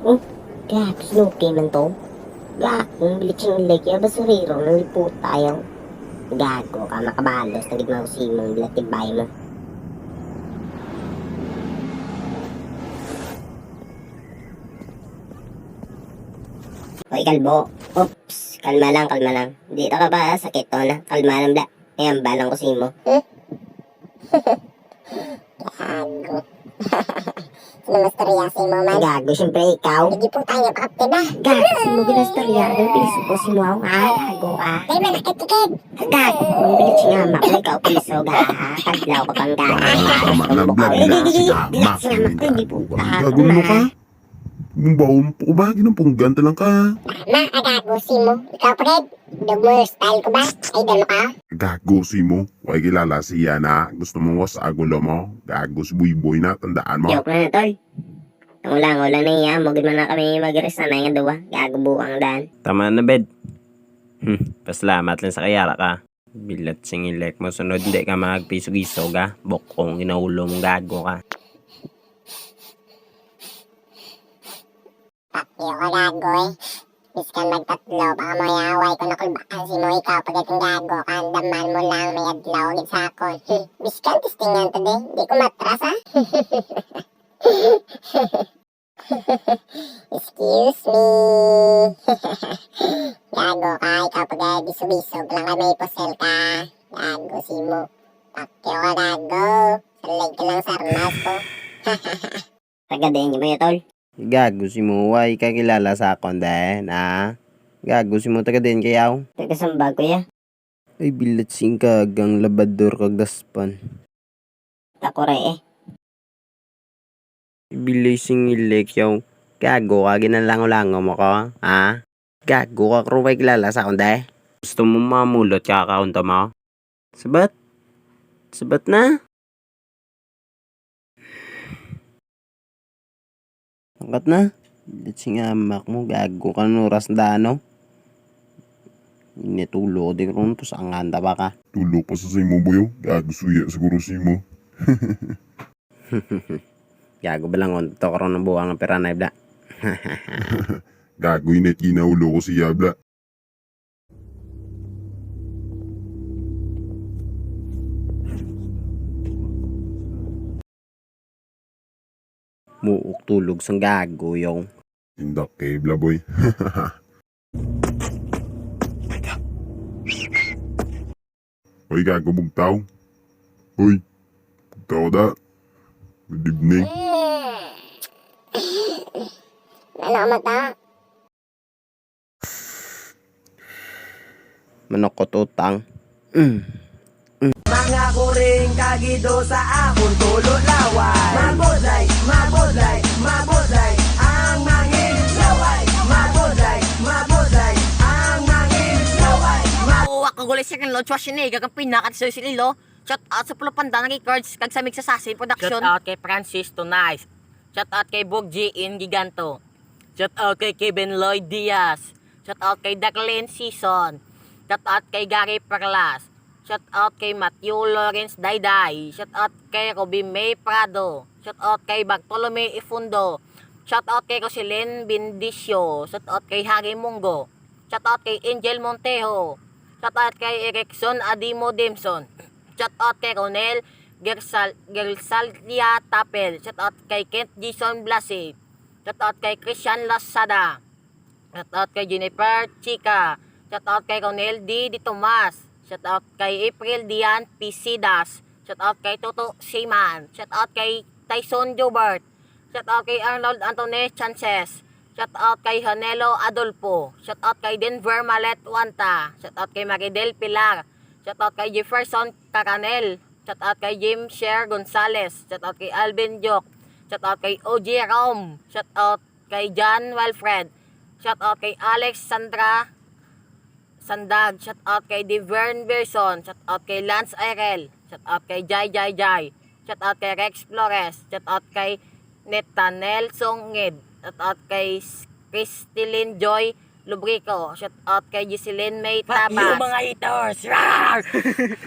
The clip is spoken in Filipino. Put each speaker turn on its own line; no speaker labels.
Oh, gag, snuki man to. Gag, ang bilit siyang lagi, basuriro, nalipot tayo. Gago ka, makabalos, nagit mo si mong bilatibay mo. Hoy, kalbo. Oops, kalma lang, kalma lang. Dito ka ba, sakit to na? Kalma lang, bla. Ayan, balang ko si mo. Gago. Sinamasterya si mo man. Gago, siyempre ikaw. Hindi po tayo makapte ba? Gago, si mo ginastorya. Ang bilis ko si mo ako. Gago ka. Kaya man nakitikid. Gago, ang bilis nga mak. Ikaw piso ga. Taglaw ka pang gago.
Tama na, vlog na. Sigamak.
Hindi po.
Gago mo ka? Bumbaon po ba? Ginampunggan talang ka.
Tama, agago si mo. Ikaw, Fred. Dog mo style ko ba? Idol mo ka?
Gago si mo. Huwag kilala siya na. Gusto mo was agulo mo. Gago si Buiboy na. Tandaan mo.
Joke na na, tol. Ang ulang na iya. Magod man na kami mag-rest na nga dawa. Gago buang daan.
Tama na, bed. Pasalamat lang sa kayara ka. Bilat singilek mo. Sunod hindi ka magpiso-giso ka. Bokong ginaulo mong gago ka.
Iyo ka gago eh. Biskan magtatlo. Baka mayaway ko na kulbakan si mo ikaw. Pagdating gago ka. Daman mo lang may adlaw. Git sa akon. Biskan testingan to de. Di ko matras ha. Excuse me. Gago ka. Ikaw pag bisog-bisog lang ka may posel ka. Gago si mo. Pakyo ka gago. Salig ka lang sa armas ko. Tagadayin niyo ba yun, tol?
Gago si mo. Huwag kakilala sa akon dahil. Gago si mo taga din kayaw.
Tagasambag ko ya.
Ay bilat sing kagang labador kag daspan.
Takuray eh.
Bilay singilek yaw. Gago ka ginalango-lango mo ko. Gago ka kung huwag kilala sa akon dahil. Gusto mo mamulot kakaunta mo? Sabat? Sabat na? Angkat na. Bilat sing amak mo. Gago ka nuras na ano. Inetulo di ron to sa anganda ba ka?
Tulo pa sa simo boyo. Gago suya siguro si mo.
Gago ba lang on to karon ng buwang ang pera na ibla.
Gago init ginaulo ko si Yabla.
Muuk tulog sang gago yung.
Tindak kay Blaboy. Hoy gago bugtaw. Hoy. Bugtaw da. Good evening.
Ano mata?
Manok ko tutang.
Mga kuring kagido sa akong tulo laway. Mabodlay, mabodlay, mabodlay ang mangin laway. Mabodlay, mabodlay ang mangin laway.
Oo, ako gulis siya kan Lord Schwarzenegger kang pinakat sa sililo. Shout out sa Pulapanda ng cards kag sa Mix Assassin Production. Shout out kay Francis Tonais. Shout out kay Bog G in Giganto. Shout out kay Kevin Lloyd Diaz. Shout out kay Declan Season. Shout out kay Gary Perlas. Shout out kay Matthew Lawrence Dayday. Shout out kay Robby May Prado. Shout out kay Bartolome Ifundo. Shout out kay Roselyn Bindicio. Shout out kay Harry Mungo. Shout out kay Angel Montejo. Shout out kay Erickson Adimo Demson. Shout out kay Ronel Gersaldia Tapel. Shout out kay Kent Jason Blase. Shout out kay Christian Lasada. Shout out kay Jennifer Chica. Shout out kay Ronel D. Tomas. Shout out kay April Dian Pisidas. Shout out kay Toto Seaman. Shout out kay Tyson Jobert. Shout out kay Arnold Antone Chances. Shout out kay Hanelo Adolfo. Shout out kay Denver Malet Wanta. Shout out kay Maridel Pilar. Shout out kay Jefferson Caranel. Shout out kay Jim Sher Gonzalez. Shout out kay Alvin Jock. Shout out kay OG Rom. Shout out kay John Wilfred. Shout out kay Alex Sandra Sandag. Shout out kay Devern Berson. Shout out kay Lance Irel. Shout out kay Jai Jai Jai. Shout out kay Rex Flores. Shout out kay Netanel Songed. Shout out kay Cristilyn Joy Lubrico. Shout out kay Giseline May Tabas. Fuck you mga haters! Rawr!